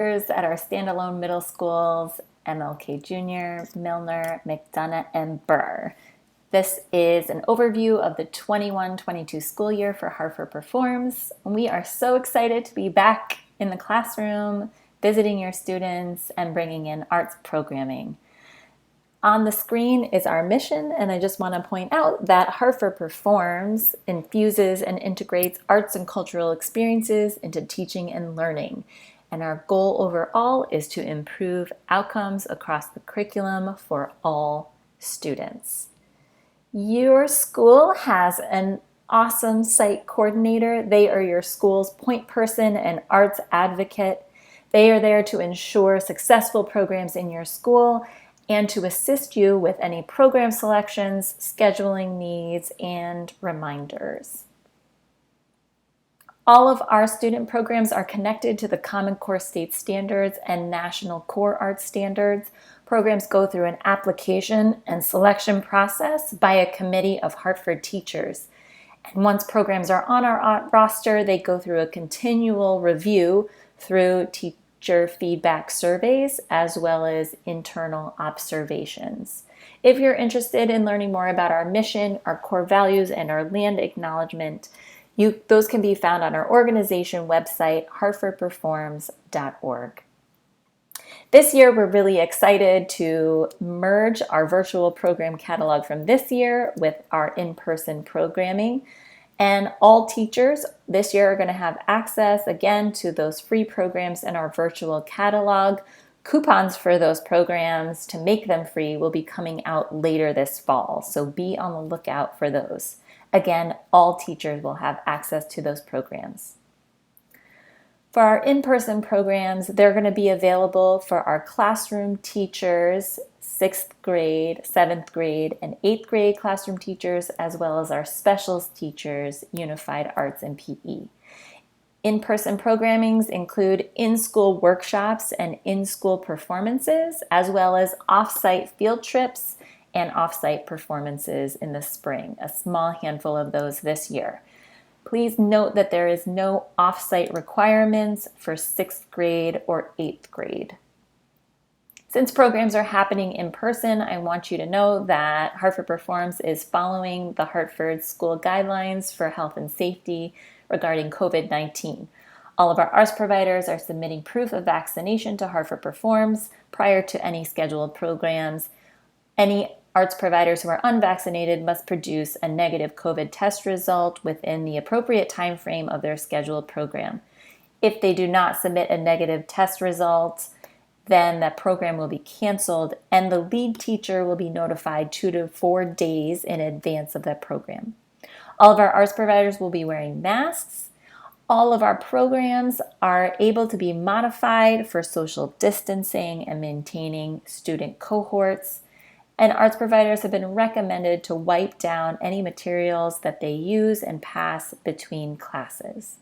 at our standalone middle schools, MLK Junior, Milner, McDonough, and Burr. This is an overview of the 21-22 school year for Hartford Performs. We are so excited to be back in the classroom, visiting your students, and bringing in arts programming. On the screen is our mission, and I just want to point out that Hartford Performs infuses and integrates arts and cultural experiences into teaching and learning. And our goal overall is to improve outcomes across the curriculum for all students. Your school has an awesome site coordinator. They are your school's point person and arts advocate. They are there to ensure successful programs in your school and to assist you with any program selections, scheduling needs, and reminders. All of our student programs are connected to the Common Core State Standards and National Core Arts Standards. Programs go through an application and selection process by a committee of Hartford teachers. And once programs are on our roster, they go through a continual review through teacher feedback surveys as well as internal observations. If you're interested in learning more about our mission, our core values, and our land acknowledgement, those can be found on our organization website, hartfordperforms.org. This year, we're really excited to merge our virtual program catalog from this year with our in-person programming. And all teachers this year are going to have access, again, to those free programs in our virtual catalog. Coupons for those programs to make them free will be coming out later this fall, so be on the lookout for those. Again, all teachers will have access to those programs. For our in-person programs, they're going to be available for our classroom teachers, 6th grade, 7th grade, and 8th grade classroom teachers, as well as our specials teachers, Unified Arts and PE. In-person programmings include in-school workshops and in-school performances, as well as off-site field trips and off-site performances in the spring, a small handful of those this year. Please note that there is no off-site requirements for 6th grade or 8th grade. Since programs are happening in person, I want you to know that Hartford Performs is following the Hartford School Guidelines for Health and Safety regarding COVID-19. All of our arts providers are submitting proof of vaccination to Hartford Performs prior to any scheduled programs. Any arts providers who are unvaccinated must produce a negative COVID test result within the appropriate time frame of their scheduled program. If they do not submit a negative test result, then that program will be canceled and the lead teacher will be notified 2 to 4 days in advance of that program. All of our arts providers will be wearing masks. All of our programs are able to be modified for social distancing and maintaining student cohorts. And arts providers have been recommended to wipe down any materials that they use and pass between classes.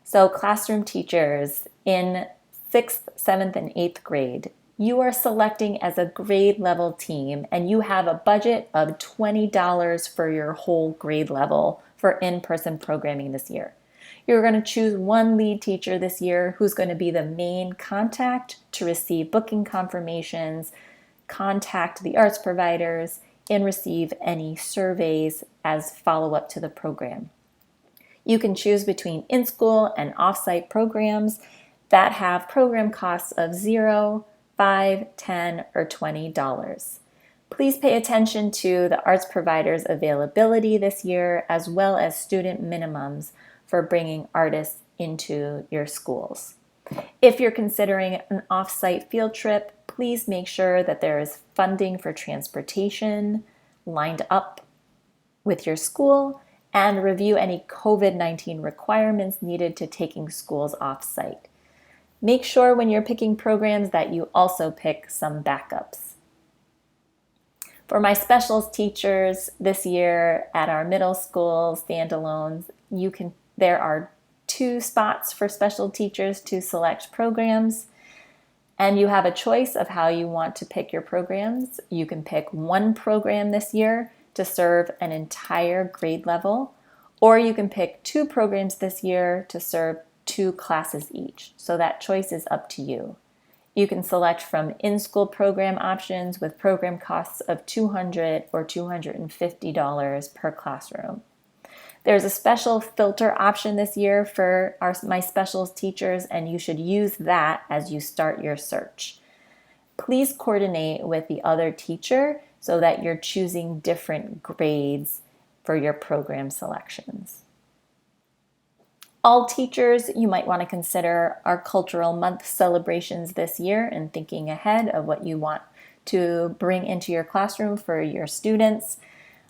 So classroom teachers in 6th, 7th, and 8th grade, you are selecting as a grade level team and you have a budget of $20 for your whole grade level for in-person programming this year. You're going to choose one lead teacher this year who's going to be the main contact to receive booking confirmations, contact the arts providers, and receive any surveys as follow-up to the program. You can choose between in-school and off-site programs that have program costs of $0, $5, $10, or $20. Please pay attention to the arts providers' availability this year, as well as student minimums for bringing artists into your schools. If you're considering an off-site field trip, please make sure that there is funding for transportation lined up with your school and review any COVID-19 requirements needed to taking schools off-site. Make sure when you're picking programs that you also pick some backups. For my specials teachers this year at our middle school standalones, there are 2 spots for special teachers to select programs. And you have a choice of how you want to pick your programs. You can pick one program this year to serve an entire grade level, or you can pick 2 programs this year to serve 2 classes each, so that choice is up to you. You can select from in-school program options with program costs of $200 or $250 per classroom. There's a special filter option this year for my specials teachers, and you should use that as you start your search. Please coordinate with the other teacher so that you're choosing different grades for your program selections. All teachers, you might want to consider our Cultural Month celebrations this year and thinking ahead of what you want to bring into your classroom for your students.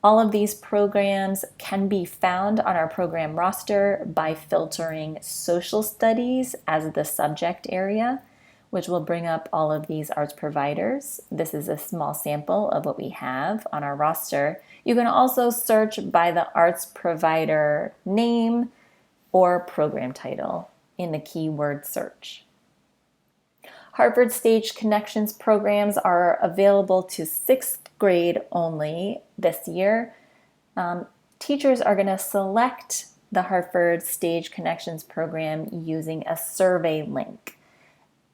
All of these programs can be found on our program roster by filtering social studies as the subject area, which will bring up all of these arts providers. This is a small sample of what we have on our roster. You can also search by the arts provider name or program title in the keyword search. Hartford Stage Connections programs are available to 6th grade only this year. Teachers are going to select the Hartford Stage Connections program using a survey link.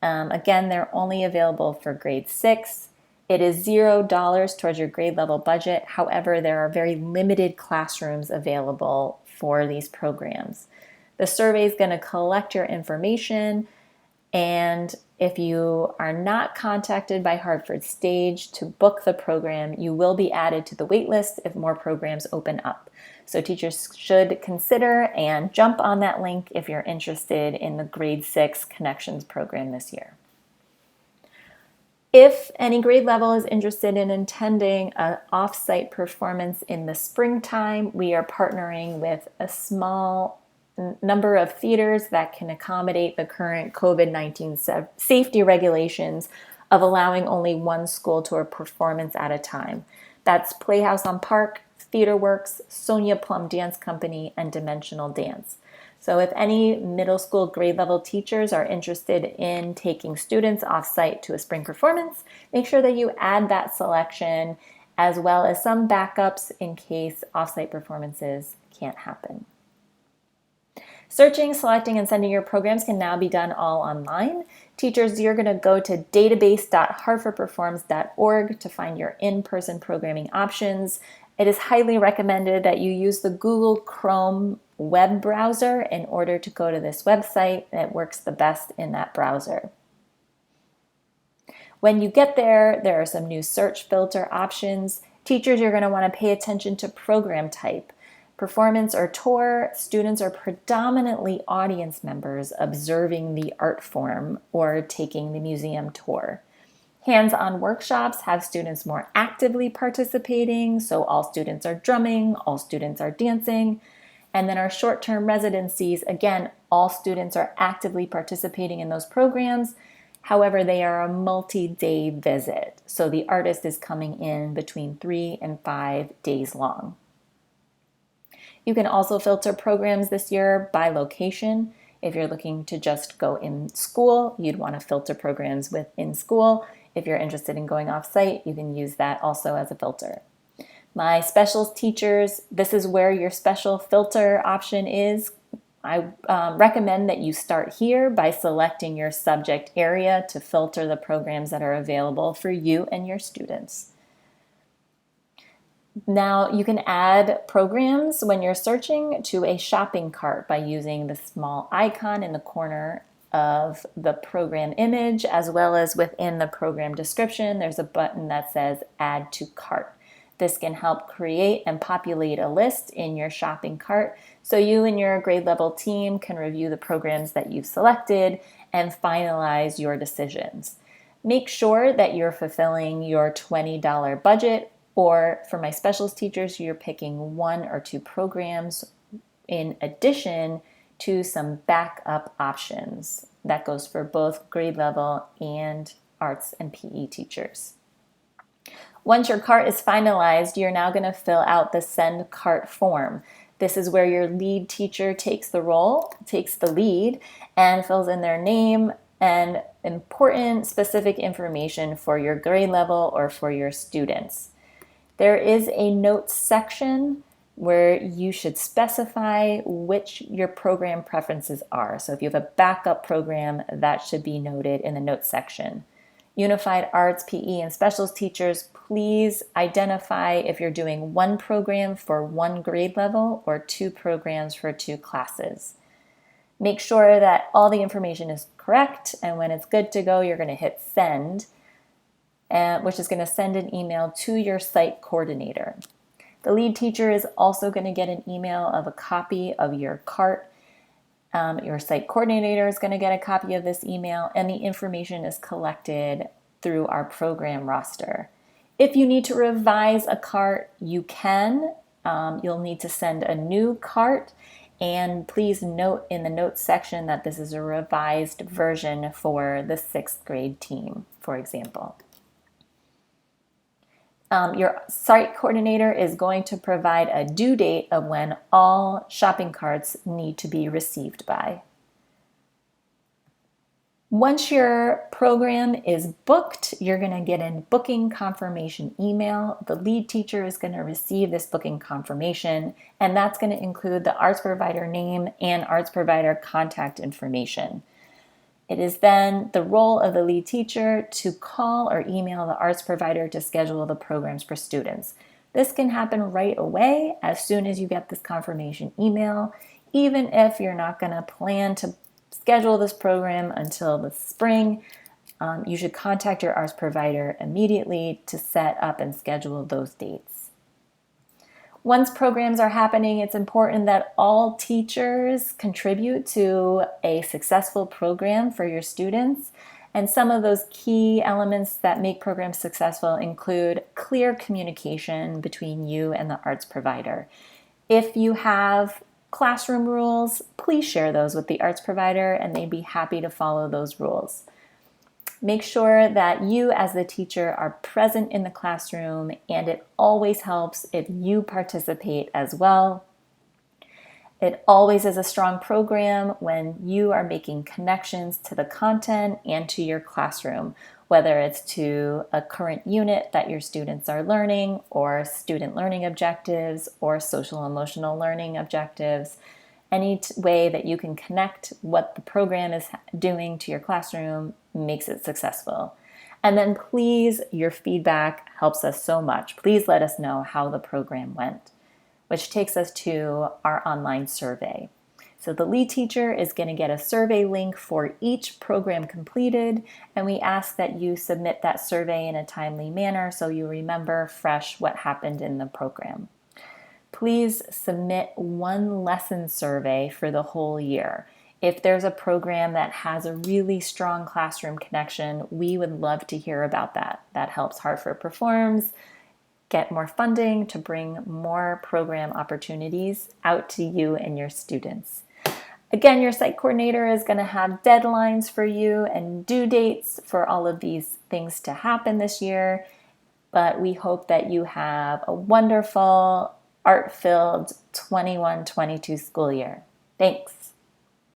Again, they're only available for grade 6. It is $0 towards your grade level budget. However, there are very limited classrooms available for these programs. The survey is going to collect your information, and if you are not contacted by Hartford Stage to book the program, you will be added to the wait list if more programs open up. So teachers should consider and jump on that link if you're interested in the grade 6 Connections program this year. If any grade level is interested in attending an off-site performance in the springtime, we are partnering with a small number of theaters that can accommodate the current COVID-19 safety regulations of allowing only one school tour performance at a time. That's Playhouse on Park, Theater Works, Sonia Plum Dance Company, and Dimensional Dance. So if any middle school grade level teachers are interested in taking students off-site to a spring performance, make sure that you add that selection as well as some backups in case off-site performances can't happen. Searching, selecting, and sending your programs can now be done all online. Teachers, you're going to go to database.hartfordperforms.org to find your in-person programming options. It is highly recommended that you use the Google Chrome web browser in order to go to this website. It works the best in that browser. When you get there, there are some new search filter options. Teachers, you're going to want to pay attention to program type. Performance or tour, students are predominantly audience members observing the art form or taking the museum tour. Hands-on workshops have students more actively participating, so all students are drumming, all students are dancing. And then our short-term residencies, again, all students are actively participating in those programs. However, they are a multi-day visit, so the artist is coming in between 3 and 5 days long. You can also filter programs this year by location. If you're looking to just go in school, you'd want to filter programs within school. If you're interested in going off-site, you can use that also as a filter. My specials teachers, this is where your special filter option is. I recommend that you start here by selecting your subject area to filter the programs that are available for you and your students. Now you can add programs when you're searching to a shopping cart by using the small icon in the corner of the program image, as well as within the program description, there's a button that says Add to Cart. This can help create and populate a list in your shopping cart so you and your grade level team can review the programs that you've selected and finalize your decisions. Make sure that you're fulfilling your $20 budget, or for my specials teachers, you're picking 1 or 2 programs in addition to some backup options. That goes for both grade level and arts and PE teachers. Once your cart is finalized, you're now going to fill out the Send Cart form. This is where your lead teacher takes the lead and fills in their name and important specific information for your grade level or for your students. There is a notes section where you should specify which your program preferences are. So if you have a backup program, that should be noted in the notes section. Unified Arts, PE, and Specials teachers, please identify if you're doing one program for one grade level or two programs for two classes. Make sure that all the information is correct, and when it's good to go, you're going to hit send, which is going to send an email to your site coordinator. The lead teacher is also going to get an email of a copy of your cart. Your site coordinator is going to get a copy of this email, and the information is collected through our program roster. If you need to revise a cart, you can. You'll need to send a new cart, and please note in the notes section that this is a revised version for the 6th grade team, for example. Your site coordinator is going to provide a due date of when all shopping carts need to be received by. Once your program is booked, you're going to get a booking confirmation email. The lead teacher is going to receive this booking confirmation, and that's going to include the arts provider name and arts provider contact information. It is then the role of the lead teacher to call or email the arts provider to schedule the programs for students. This can happen right away as soon as you get this confirmation email, even if you're not going to plan to schedule this program until the spring. You should contact your arts provider immediately to set up and schedule those dates. Once programs are happening, it's important that all teachers contribute to a successful program for your students. And some of those key elements that make programs successful include clear communication between you and the arts provider. If you have classroom rules, please share those with the arts provider, and they'd be happy to follow those rules. Make sure that you as the teacher are present in the classroom, and it always helps if you participate as well. It always is a strong program when you are making connections to the content and to your classroom, whether it's to a current unit that your students are learning, or student learning objectives, or social emotional learning objectives. Any way that you can connect what the program is doing to your classroom makes it successful. And then please, your feedback helps us so much. Please let us know how the program went, which takes us to our online survey. So the lead teacher is going to get a survey link for each program completed, and we ask that you submit that survey in a timely manner so you remember fresh what happened in the program. Please submit one lesson survey for the whole year. If there's a program that has a really strong classroom connection, we would love to hear about that. That helps Hartford Performs get more funding to bring more program opportunities out to you and your students. Again, your site coordinator is going to have deadlines for you and due dates for all of these things to happen this year, but we hope that you have a wonderful art-filled 21-22 school year. Thanks.